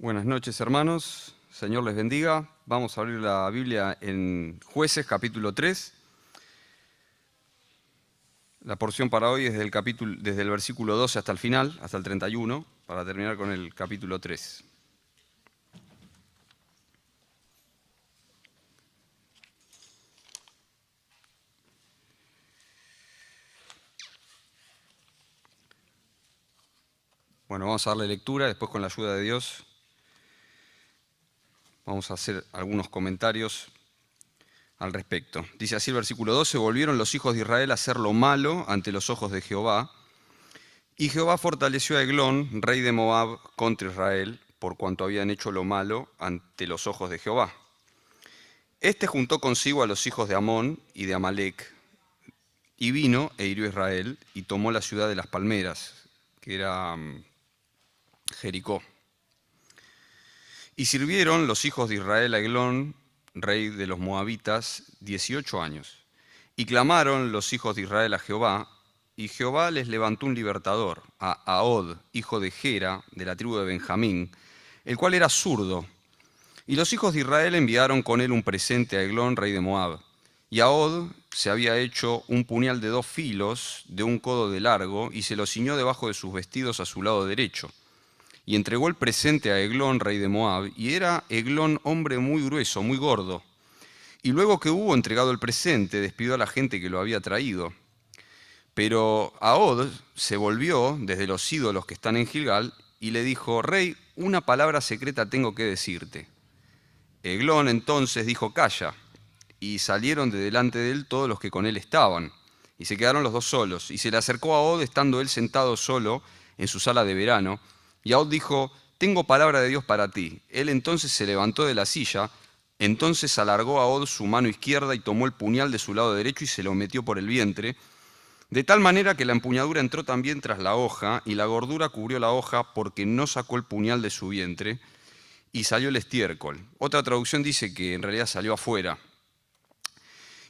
Buenas noches, hermanos. Señor les bendiga. Vamos a abrir la Biblia en Jueces, capítulo 3. La porción para hoy es desde el versículo 12 hasta el final, hasta el 31, para terminar con el capítulo 3. Bueno, vamos a darle lectura, después con la ayuda de Dios vamos a hacer algunos comentarios al respecto. Dice así el versículo 12: volvieron los hijos de Israel a hacer lo malo ante los ojos de Jehová, y Jehová fortaleció a Eglón, rey de Moab, contra Israel, por cuanto habían hecho lo malo ante los ojos de Jehová. Este juntó consigo a los hijos de Amón y de Amalec, y vino e hirió a Israel, y tomó la ciudad de las palmeras, que era Jericó. Y sirvieron los hijos de Israel a Eglón, rey de los moabitas, 18 años. Y clamaron los hijos de Israel a Jehová, y Jehová les levantó un libertador, a Ahod, hijo de Gera, de la tribu de Benjamín, el cual era zurdo. Y los hijos de Israel enviaron con él un presente a Eglón, rey de Moab. Y Ahod se había hecho un puñal de 2 filos, de 1 codo de largo, y se lo ciñó debajo de sus vestidos a su lado derecho. Y entregó el presente a Eglón, rey de Moab, y era Eglón hombre muy grueso, muy gordo. Y luego que hubo entregado el presente, despidió a la gente que lo había traído. Pero Ahod se volvió desde los ídolos que están en Gilgal, y le dijo: Rey, una palabra secreta tengo que decirte. Eglón entonces dijo: calla. Y salieron de delante de él todos los que con él estaban. Y se quedaron los dos solos. Y se le acercó a Ahod, estando él sentado solo en su sala de verano. Y Ahod dijo: tengo palabra de Dios para ti. Él entonces se levantó de la silla. Entonces alargó Ahod su mano izquierda y tomó el puñal de su lado derecho y se lo metió por el vientre, de tal manera que la empuñadura entró también tras la hoja, y la gordura cubrió la hoja, porque no sacó el puñal de su vientre, y salió el estiércol. Otra traducción dice que en realidad salió afuera.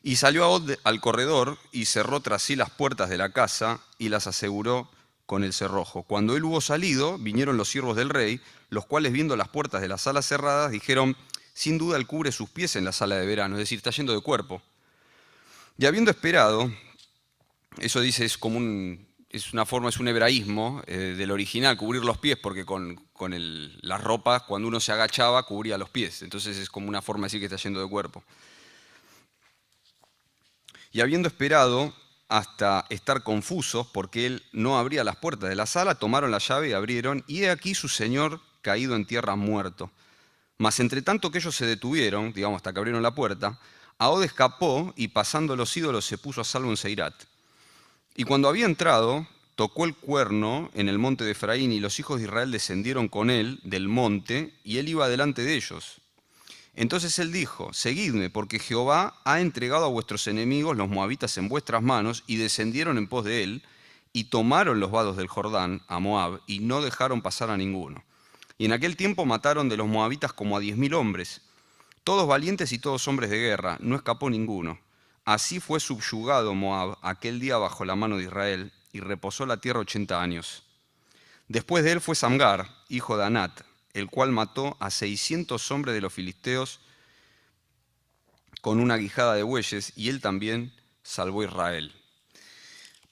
Y salió Ahod al corredor y cerró tras sí las puertas de la casa y las aseguró con el cerrojo. Cuando él hubo salido, vinieron los siervos del rey, los cuales, viendo las puertas de la sala cerradas, dijeron: sin duda él cubre sus pies en la sala de verano, es decir, está yendo de cuerpo. Y habiendo esperado, eso dice, es una forma, es un hebraísmo del original, cubrir los pies, porque con las ropas, cuando uno se agachaba, cubría los pies. Entonces es como una forma de decir que está yendo de cuerpo. Y habiendo esperado hasta estar confusos, porque él no abría las puertas de la sala, tomaron la llave y abrieron, y he aquí su señor caído en tierra muerto. Mas entre tanto que ellos se detuvieron, digamos, hasta que abrieron la puerta, Ahod escapó y pasando los ídolos se puso a salvo en Seirat. Y cuando había entrado, tocó el cuerno en el monte de Efraín, y los hijos de Israel descendieron con él del monte, y él iba delante de ellos. Entonces él dijo: seguidme, porque Jehová ha entregado a vuestros enemigos, los moabitas, en vuestras manos. Y descendieron en pos de él, y tomaron los vados del Jordán a Moab, y no dejaron pasar a ninguno. Y en aquel tiempo mataron de los moabitas como a 10.000 hombres, todos valientes y todos hombres de guerra, no escapó ninguno. Así fue subyugado Moab aquel día bajo la mano de Israel, y reposó la tierra 80 años. Después de él fue Samgar, hijo de Anat, el cual mató a 600 hombres de los filisteos con una guijada de bueyes, y él también salvó a Israel.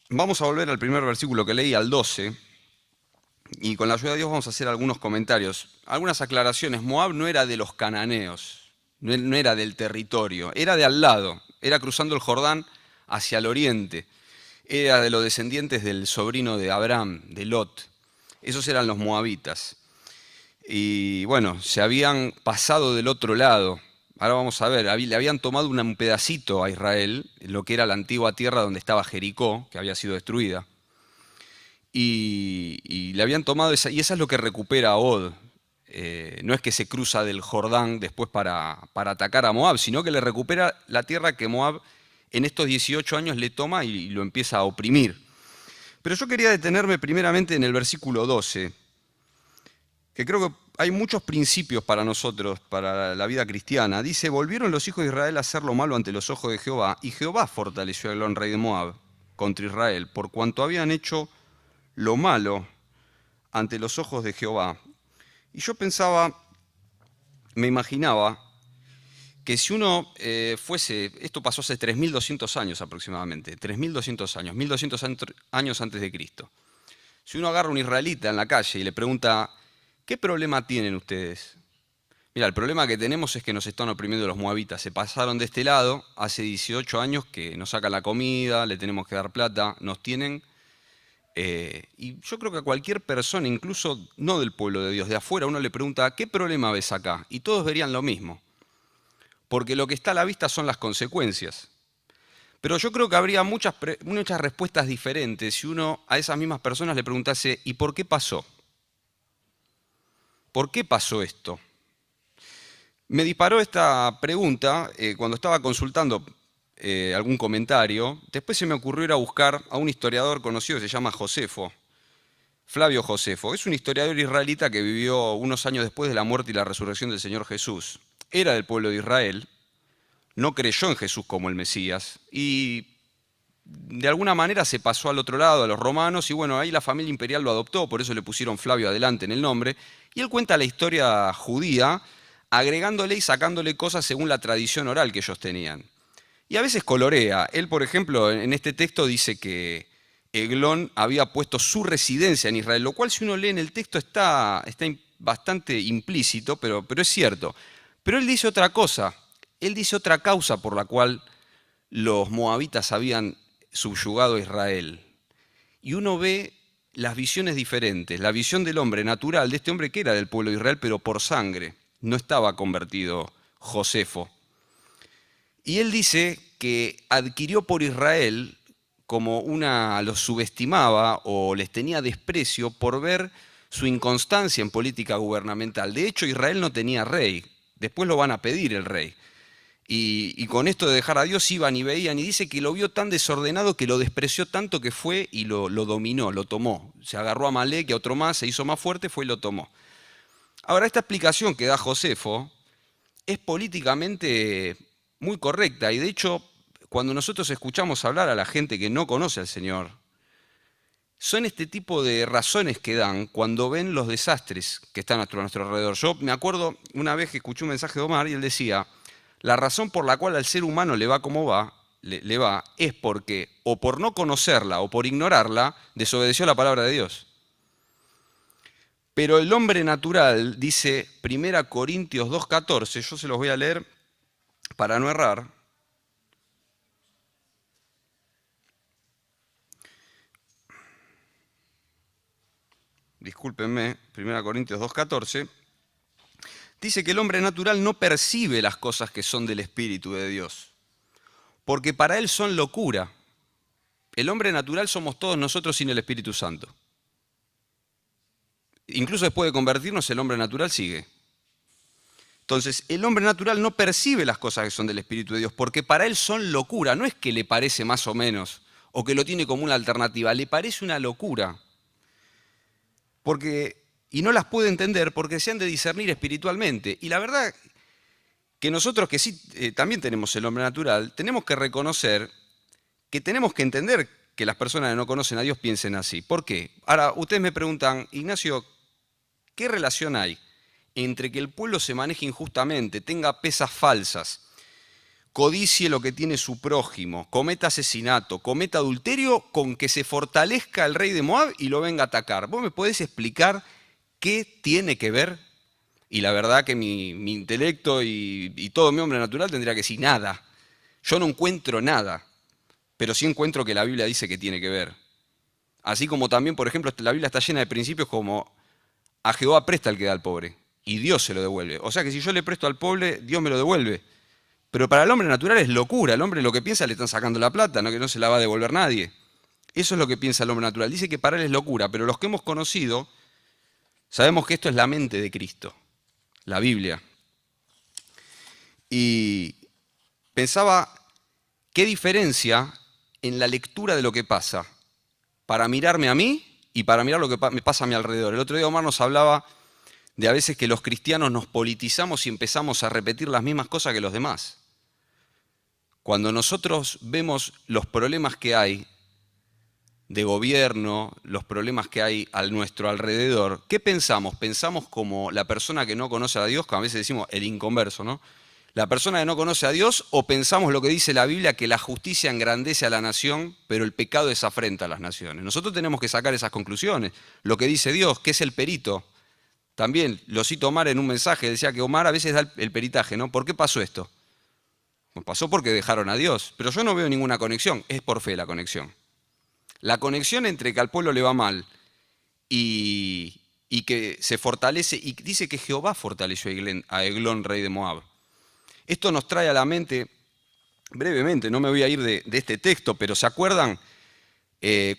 Vamos a volver al primer versículo que leí, al 12, y con la ayuda de Dios vamos a hacer algunos comentarios, algunas aclaraciones. Moab no era de los cananeos, no era del territorio, era de al lado, era cruzando el Jordán hacia el oriente, era de los descendientes del sobrino de Abraham, de Lot. Esos eran los moabitas. Y bueno, se habían pasado del otro lado. Ahora vamos a ver, le habían tomado un pedacito a Israel, lo que era la antigua tierra donde estaba Jericó, que había sido destruida. Y le habían tomado esa, y esa es lo que recupera Ahod. No es que se cruza del Jordán después para atacar a Moab, sino que le recupera la tierra que Moab en estos 18 años le toma y lo empieza a oprimir. Pero yo quería detenerme primeramente en el versículo 12, que creo que hay muchos principios para nosotros, para la vida cristiana. Dice: volvieron los hijos de Israel a hacer lo malo ante los ojos de Jehová, y Jehová fortaleció a Eglón, rey de Moab, contra Israel, por cuanto habían hecho lo malo ante los ojos de Jehová. Y yo pensaba, me imaginaba, que si uno fuese, esto pasó hace 3.200 años aproximadamente, 3.200 años, 1.200 años antes de Cristo. Si uno agarra a un israelita en la calle y le pregunta, ¿qué problema tienen ustedes? Mira, el problema que tenemos es que nos están oprimiendo los moabitas. Se pasaron de este lado, hace 18 años que nos sacan la comida, le tenemos que dar plata, nos tienen. Y yo creo que a cualquier persona, incluso no del pueblo de Dios, de afuera, uno le pregunta, ¿qué problema ves acá? Y todos verían lo mismo. Porque lo que está a la vista son las consecuencias. Pero yo creo que habría muchas respuestas diferentes si uno a esas mismas personas le preguntase, ¿y por qué pasó? ¿Por qué pasó esto? Me disparó esta pregunta cuando estaba consultando algún comentario. Después se me ocurrió ir a buscar a un historiador conocido que se llama Josefo, Flavio Josefo. Es un historiador israelita que vivió unos años después de la muerte y la resurrección del Señor Jesús. Era del pueblo de Israel, no creyó en Jesús como el Mesías y de alguna manera se pasó al otro lado, a los romanos, y bueno, ahí la familia imperial lo adoptó, por eso le pusieron Flavio adelante en el nombre, y él cuenta la historia judía, agregándole y sacándole cosas según la tradición oral que ellos tenían. Y a veces colorea. Él, por ejemplo, en este texto dice que Eglón había puesto su residencia en Israel, lo cual si uno lee en el texto está bastante implícito, pero es cierto. Pero él dice otra cosa, él dice otra causa por la cual los moabitas habían subyugado a Israel. Y uno ve las visiones diferentes, la visión del hombre natural, de este hombre que era del pueblo de Israel, pero por sangre, no estaba convertido Josefo. Y él dice que adquirió por Israel como los subestimaba o les tenía desprecio por ver su inconstancia en política gubernamental. De hecho, Israel no tenía rey, después lo van a pedir el rey. Y con esto de dejar a Dios iban y veían, y dice que lo vio tan desordenado que lo despreció tanto que fue y lo dominó, lo tomó. Se agarró a Amalek y a otro más, se hizo más fuerte, fue y lo tomó. Ahora, esta explicación que da Josefo es políticamente muy correcta, y de hecho, cuando nosotros escuchamos hablar a la gente que no conoce al Señor, son este tipo de razones que dan cuando ven los desastres que están a nuestro alrededor. Yo me acuerdo una vez que escuché un mensaje de Omar y él decía, la razón por la cual al ser humano le va como va, le va, es porque o por no conocerla o por ignorarla, desobedeció la palabra de Dios. Pero el hombre natural, dice 1 Corintios 2,14, yo se los voy a leer para no errar. Discúlpenme, 1 Corintios 2,14. Dice que el hombre natural no percibe las cosas que son del Espíritu de Dios, porque para él son locura. El hombre natural somos todos nosotros sin el Espíritu Santo. Incluso después de convertirnos, el hombre natural sigue. Entonces, el hombre natural no percibe las cosas que son del Espíritu de Dios, porque para él son locura. No es que le parece más o menos, o que lo tiene como una alternativa, le parece una locura. Y no las puede entender porque se han de discernir espiritualmente. Y la verdad que nosotros que sí también tenemos el hombre natural, tenemos que reconocer que tenemos que entender que las personas que no conocen a Dios piensen así. ¿Por qué? Ahora, ustedes me preguntan, Ignacio, ¿qué relación hay entre que el pueblo se maneje injustamente, tenga pesas falsas, codicie lo que tiene su prójimo, cometa asesinato, cometa adulterio, con que se fortalezca el rey de Moab y lo venga a atacar? ¿Vos me podés explicar qué tiene que ver? Y la verdad que mi intelecto y todo mi hombre natural tendría que decir nada. Yo no encuentro nada, pero sí encuentro que la Biblia dice que tiene que ver. Así como también, por ejemplo, la Biblia está llena de principios como a Jehová presta el que da al pobre y Dios se lo devuelve. O sea que si yo le presto al pobre, Dios me lo devuelve. Pero para el hombre natural es locura. El hombre lo que piensa le están sacando la plata, no que no se la va a devolver nadie. Eso es lo que piensa el hombre natural. Dice que para él es locura, pero los que hemos conocido sabemos que esto es la mente de Cristo, la Biblia. Y pensaba, ¿qué diferencia en la lectura de lo que pasa para mirarme a mí y para mirar lo que me pasa a mi alrededor? El otro día Omar nos hablaba de a veces que los cristianos nos politizamos y empezamos a repetir las mismas cosas que los demás. Cuando nosotros vemos los problemas que hay, de gobierno, los problemas que hay a nuestro alrededor, ¿qué pensamos? Pensamos como la persona que no conoce a Dios, que a veces decimos el inconverso, ¿no? La persona que no conoce a Dios, o pensamos lo que dice la Biblia, que la justicia engrandece a la nación, pero el pecado desafrenta a las naciones. Nosotros tenemos que sacar esas conclusiones. Lo que dice Dios, que es el perito. También lo cito Omar en un mensaje, decía que Omar a veces da el peritaje, ¿no? ¿Por qué pasó esto? Pues pasó porque dejaron a Dios, pero yo no veo ninguna conexión, es por fe la conexión. La conexión entre que al pueblo le va mal y que se fortalece, y dice que Jehová fortaleció a Eglón, rey de Moab. Esto nos trae a la mente, brevemente, no me voy a ir de este texto, pero ¿se acuerdan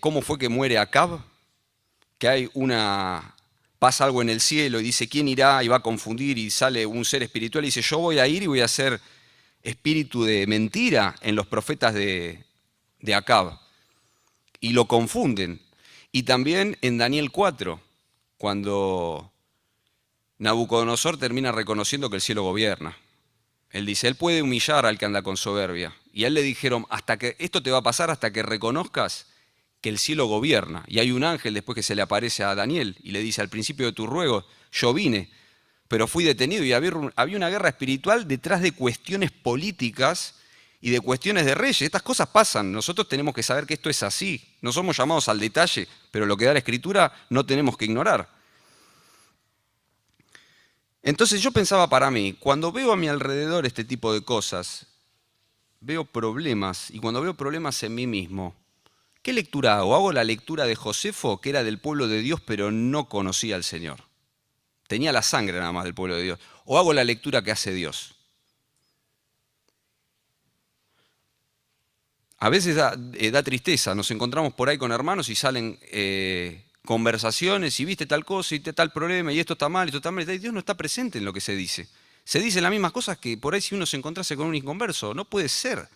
cómo fue que muere Acab? Que pasa algo en el cielo y dice, ¿quién irá? Y va a confundir y sale un ser espiritual y dice, yo voy a ir y voy a ser espíritu de mentira en los profetas de Acab. Y lo confunden. Y también en Daniel 4, cuando Nabucodonosor termina reconociendo que el cielo gobierna. Él dice, él puede humillar al que anda con soberbia. Y a él le dijeron, esto te va a pasar hasta que reconozcas que el cielo gobierna. Y hay un ángel después que se le aparece a Daniel y le dice, al principio de tu ruego, yo vine, pero fui detenido. Y había una guerra espiritual detrás de cuestiones políticas y de cuestiones de reyes. Estas cosas pasan. Nosotros tenemos que saber que esto es así. No somos llamados al detalle, pero lo que da la Escritura no tenemos que ignorar. Entonces yo pensaba para mí, cuando veo a mi alrededor este tipo de cosas, veo problemas, y cuando veo problemas en mí mismo, ¿qué lectura hago? ¿Hago la lectura de Josefo, que era del pueblo de Dios, pero no conocía al Señor? Tenía la sangre nada más del pueblo de Dios. ¿O hago la lectura que hace Dios? A veces da tristeza, nos encontramos por ahí con hermanos y salen conversaciones y viste tal cosa y tal problema y esto está mal, y Dios no está presente en lo que se dice. Se dicen las mismas cosas que por ahí si uno se encontrase con un inconverso. No puede ser.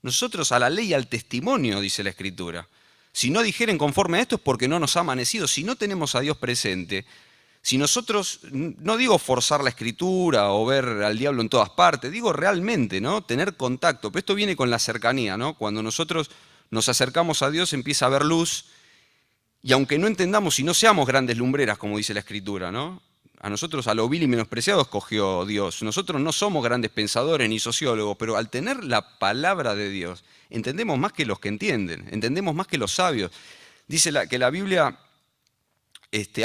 Nosotros a la ley y al testimonio, dice la Escritura. Si no dijeren conforme a esto es porque no nos ha amanecido. Si no tenemos a Dios presente, si nosotros, no digo forzar la Escritura o ver al diablo en todas partes, digo realmente, ¿no? Tener contacto. Pero esto viene con la cercanía, ¿no? Cuando nosotros nos acercamos a Dios empieza a haber luz y aunque no entendamos y no seamos grandes lumbreras, como dice la Escritura, ¿no? A nosotros, a lo vil y menospreciado, escogió Dios. Nosotros no somos grandes pensadores ni sociólogos, pero al tener la palabra de Dios, entendemos más que los que entienden, entendemos más que los sabios. Dice que la Biblia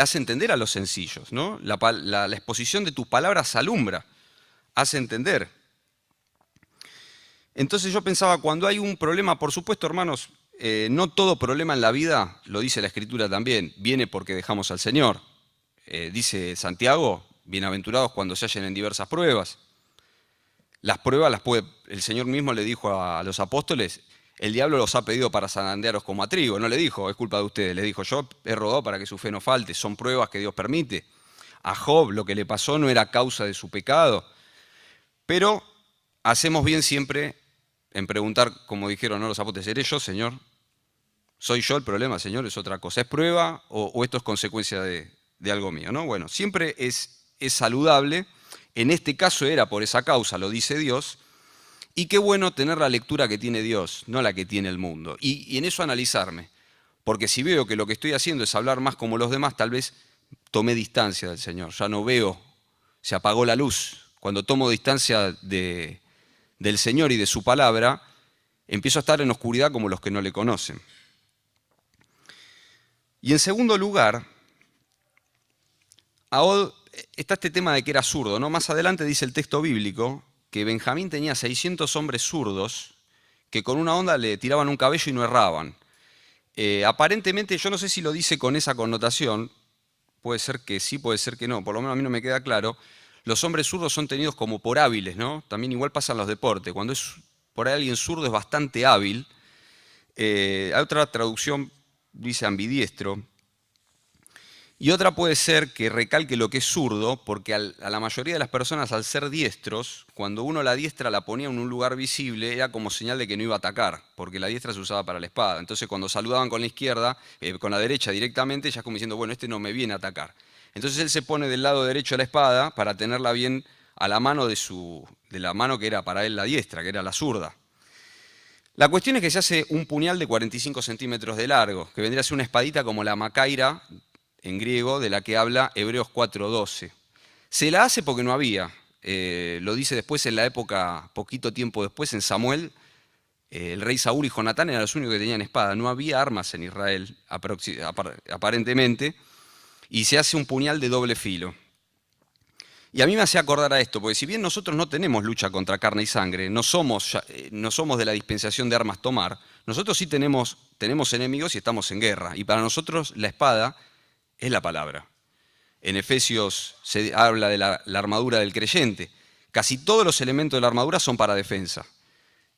hace entender a los sencillos, ¿no? La exposición de tus palabras alumbra, hace entender. Entonces yo pensaba, cuando hay un problema, por supuesto, hermanos, no todo problema en la vida, lo dice la Escritura también, viene porque dejamos al Señor. Dice Santiago, bienaventurados cuando se hallen en diversas pruebas. Las pruebas el Señor mismo le dijo a los apóstoles, el diablo los ha pedido para zarandearos como a trigo. No le dijo, es culpa de ustedes, le dijo, yo he rogado para que su fe no falte, son pruebas que Dios permite. A Job lo que le pasó no era causa de su pecado, pero hacemos bien siempre en preguntar, como dijeron, ¿no?, los apóstoles, ¿seré yo, Señor? ¿Soy yo el problema, Señor? ¿Es otra cosa? ¿Es prueba o esto es consecuencia de algo mío, ¿no? Bueno, siempre es saludable. En este caso era por esa causa, lo dice Dios. Y qué bueno tener la lectura que tiene Dios, no la que tiene el mundo. Y en eso analizarme. Porque si veo que lo que estoy haciendo es hablar más como los demás, tal vez tomé distancia del Señor. Ya no veo, se apagó la luz. Cuando tomo distancia del Señor y de su palabra, empiezo a estar en oscuridad como los que no le conocen. Y en segundo lugar, está este tema de que era zurdo, ¿no? Más adelante dice el texto bíblico que Benjamín tenía 600 hombres zurdos que con una onda le tiraban un cabello y no erraban. Aparentemente, yo no sé si lo dice con esa connotación, puede ser que sí, puede ser que no, por lo menos a mí no me queda claro. Los hombres zurdos son tenidos como por hábiles, ¿no? También igual pasa en los deportes, cuando es por ahí alguien zurdo es bastante hábil. Hay otra traducción, dice ambidiestro. Y otra puede ser que recalque lo que es zurdo, porque a la mayoría de las personas, al ser diestros, cuando uno la diestra la ponía en un lugar visible, era como señal de que no iba a atacar, porque la diestra se usaba para la espada. Entonces cuando saludaban con la izquierda, con la derecha directamente, ya es como diciendo, bueno, este no me viene a atacar. Entonces él se pone del lado derecho de la espada para tenerla bien a la mano de la mano que era para él la diestra, que era la zurda. La cuestión es que se hace un puñal de 45 centímetros de largo, que vendría a ser una espadita como la macaira, en griego, de la que habla Hebreos 4:12. Se la hace porque no había. Lo dice después en la época, poquito tiempo después, en Samuel, el rey Saúl y Jonatán eran los únicos que tenían espada. No había armas en Israel, aparentemente, y se hace un puñal de doble filo. Y a mí me hace acordar a esto, porque si bien nosotros no tenemos lucha contra carne y sangre, no somos de la dispensación de armas tomar, nosotros sí tenemos enemigos y estamos en guerra. Y para nosotros la espada es la palabra. En Efesios se habla de la armadura del creyente. Casi todos los elementos de la armadura son para defensa.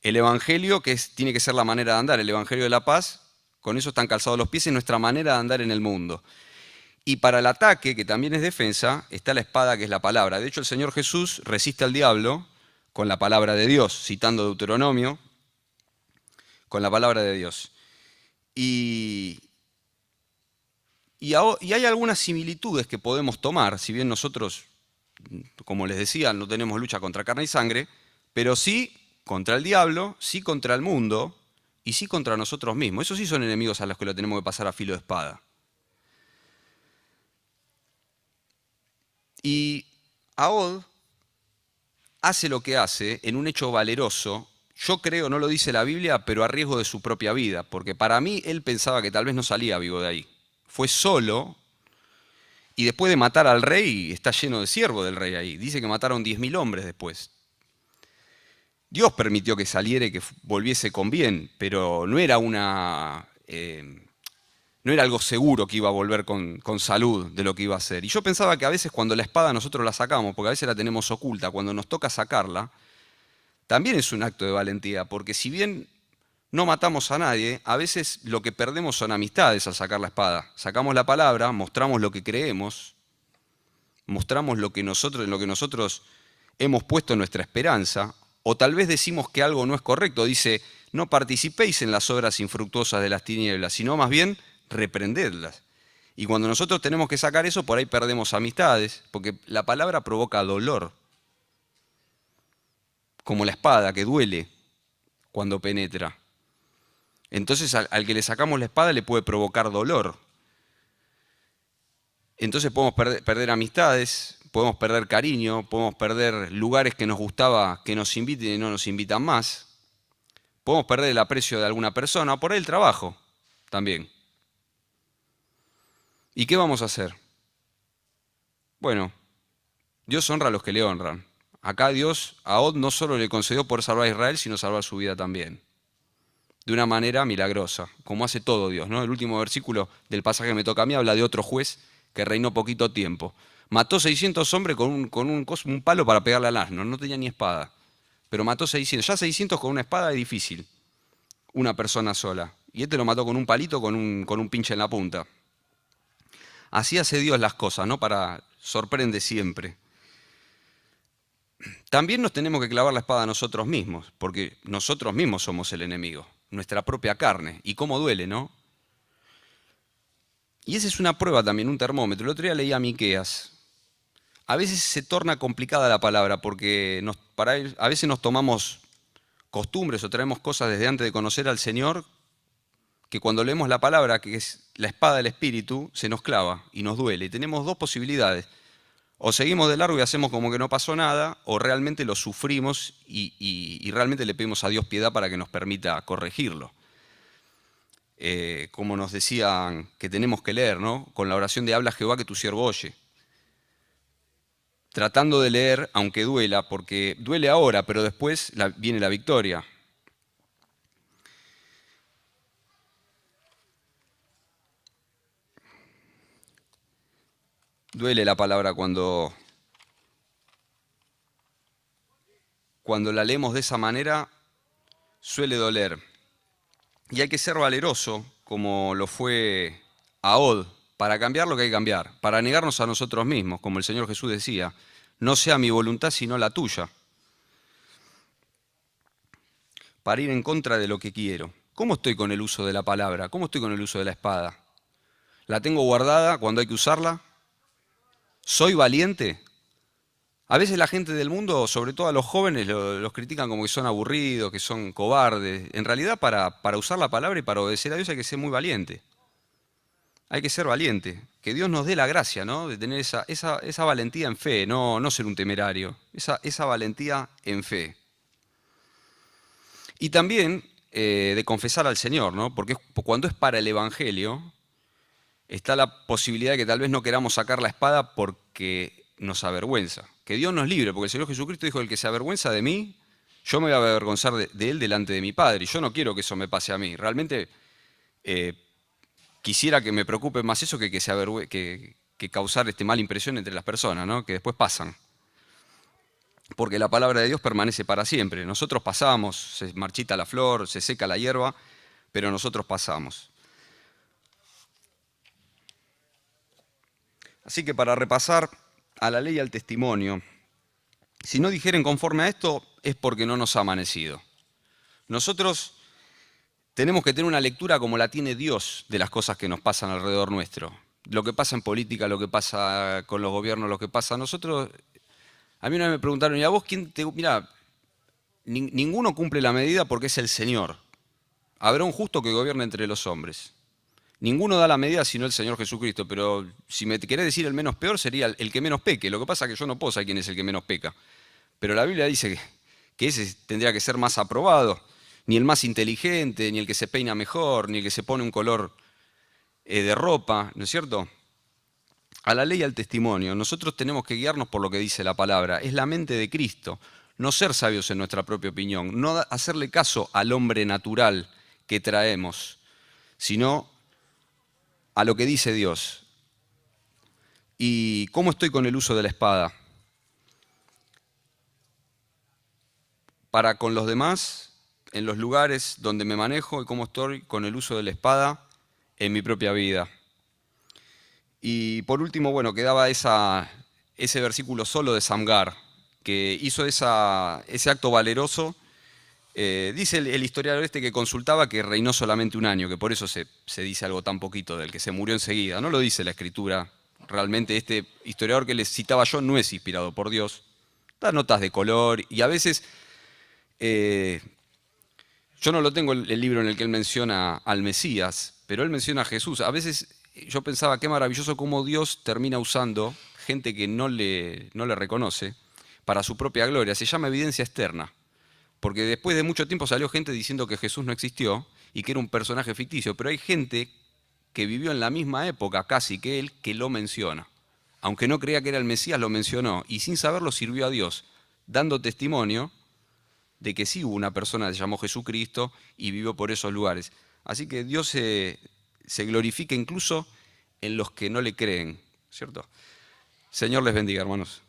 El Evangelio, tiene que ser la manera de andar, el Evangelio de la paz, con eso están calzados los pies, es nuestra manera de andar en el mundo. Y para el ataque, que también es defensa, está la espada, que es la palabra. De hecho, el Señor Jesús resiste al diablo con la palabra de Dios, citando Deuteronomio, con la palabra de Dios. Y hay algunas similitudes que podemos tomar, si bien nosotros, como les decía, no tenemos lucha contra carne y sangre, pero sí contra el diablo, sí contra el mundo y sí contra nosotros mismos. Esos sí son enemigos a los que lo tenemos que pasar a filo de espada. Y Ahod hace lo que hace en un hecho valeroso, yo creo, no lo dice la Biblia, pero a riesgo de su propia vida, porque para mí él pensaba que tal vez no salía vivo de ahí. Fue solo, y después de matar al rey, está lleno de siervos del rey ahí. Dice que mataron 10.000 hombres después. Dios permitió que saliera y que volviese con bien, pero no era no era algo seguro que iba a volver con salud de lo que iba a hacer. Y yo pensaba que a veces cuando la espada nosotros la sacamos, porque a veces la tenemos oculta, cuando nos toca sacarla, también es un acto de valentía, porque si bien no matamos a nadie, a veces lo que perdemos son amistades al sacar la espada. Sacamos la palabra, mostramos lo que creemos, mostramos en lo que nosotros hemos puesto nuestra esperanza, o tal vez decimos que algo no es correcto. Dice, no participéis en las obras infructuosas de las tinieblas, sino más bien reprendedlas. Y cuando nosotros tenemos que sacar eso, por ahí perdemos amistades, porque la palabra provoca dolor, como la espada que duele cuando penetra. Entonces al que le sacamos la espada le puede provocar dolor. Entonces podemos perder amistades, podemos perder cariño, podemos perder lugares que nos gustaba que nos inviten y no nos invitan más. Podemos perder el aprecio de alguna persona, o por ahí el trabajo también. ¿Y qué vamos a hacer? Bueno, Dios honra a los que le honran. Acá Dios a Ahod no solo le concedió por salvar a Israel, sino salvar su vida también. De una manera milagrosa, como hace todo Dios, ¿no? El último versículo del pasaje que me toca a mí habla de otro juez que reinó poquito tiempo. Mató 600 hombres con un palo para pegarle al asno, no tenía ni espada. Pero mató 600. Ya 600 con una espada es difícil, una persona sola. Y este lo mató con un palito, con un pinche en la punta. Así hace Dios las cosas, ¿no? Sorprende siempre. También nos tenemos que clavar la espada a nosotros mismos, porque nosotros mismos somos el enemigo, nuestra propia carne. Y cómo duele, ¿no? Y esa es una prueba también, un termómetro. El otro día leía a Miqueas. A veces se torna complicada la palabra, porque a veces nos tomamos costumbres o traemos cosas desde antes de conocer al Señor, que cuando leemos la palabra, que es la espada del Espíritu, se nos clava y nos duele. Y tenemos dos posibilidades. O seguimos de largo y hacemos como que no pasó nada, o realmente lo sufrimos y realmente le pedimos a Dios piedad para que nos permita corregirlo. Como nos decían que tenemos que leer, ¿no? Con la oración de habla Jehová que tu siervo oye. Tratando de leer, aunque duela, porque duele ahora, pero después viene la victoria. Duele la palabra cuando la leemos de esa manera, suele doler. Y hay que ser valeroso, como lo fue Ahod, para cambiar lo que hay que cambiar, para negarnos a nosotros mismos, como el Señor Jesús decía, no sea mi voluntad sino la tuya, para ir en contra de lo que quiero. ¿Cómo estoy con el uso de la palabra? ¿Cómo estoy con el uso de la espada? ¿La tengo guardada cuando hay que usarla? ¿Soy valiente? A veces la gente del mundo, sobre todo a los jóvenes, los critican como que son aburridos, que son cobardes. En realidad, para usar la palabra y para obedecer a Dios hay que ser muy valiente. Hay que ser valiente. Que Dios nos dé la gracia, ¿no? De tener esa valentía en fe, no ser un temerario. Esa valentía en fe. Y también de confesar al Señor, ¿no? Porque cuando es para el Evangelio, está la posibilidad de que tal vez no queramos sacar la espada porque nos avergüenza. Que Dios nos libre, porque el Señor Jesucristo dijo, el que se avergüenza de mí, yo me voy a avergonzar de él delante de mi Padre. Y yo no quiero que eso me pase a mí. Realmente quisiera que me preocupe más eso que causar mala impresión entre las personas, ¿no? Que después pasan. Porque la palabra de Dios permanece para siempre. Nosotros pasamos, se marchita la flor, se seca la hierba, pero nosotros pasamos. Así que para repasar a la ley y al testimonio, si no dijeren conforme a esto es porque no nos ha amanecido. Nosotros tenemos que tener una lectura como la tiene Dios de las cosas que nos pasan alrededor nuestro. Lo que pasa en política, lo que pasa con los gobiernos, lo que pasa a nosotros. A mí una vez me preguntaron, ¿y a vos quién te...? Mirá, ninguno cumple la medida porque es el Señor. Habrá un justo que gobierne entre los hombres. Ninguno da la medida sino el Señor Jesucristo, pero si me querés decir el menos peor sería el que menos peque. Lo que pasa es que yo no puedo saber quién es el que menos peca. Pero la Biblia dice que ese tendría que ser más aprobado. Ni el más inteligente, ni el que se peina mejor, ni el que se pone un color de ropa, ¿no es cierto? A la ley y al testimonio, nosotros tenemos que guiarnos por lo que dice la palabra. Es la mente de Cristo. No ser sabios en nuestra propia opinión, no hacerle caso al hombre natural que traemos, sino a lo que dice Dios. ¿Y cómo estoy con el uso de la espada? Para con los demás, en los lugares donde me manejo, y cómo estoy con el uso de la espada en mi propia vida. Y por último, bueno, quedaba ese versículo solo de Samgar, que hizo ese acto valeroso. Dice el historiador que consultaba que reinó solamente un año, que por eso se dice algo tan poquito del que se murió enseguida. No lo dice la Escritura. Realmente este historiador que les citaba yo no es inspirado por Dios. Da notas de color y a veces... yo no lo tengo el libro en el que él menciona al Mesías, pero él menciona a Jesús. A veces yo pensaba qué maravilloso cómo Dios termina usando gente que no le reconoce para su propia gloria. Se llama evidencia externa. Porque después de mucho tiempo salió gente diciendo que Jesús no existió y que era un personaje ficticio, pero hay gente que vivió en la misma época casi que él que lo menciona. Aunque no creía que era el Mesías, lo mencionó y sin saberlo sirvió a Dios, dando testimonio de que sí hubo una persona que se llamó Jesucristo y vivió por esos lugares. Así que Dios se glorifica incluso en los que no le creen, ¿cierto? Señor les bendiga, hermanos.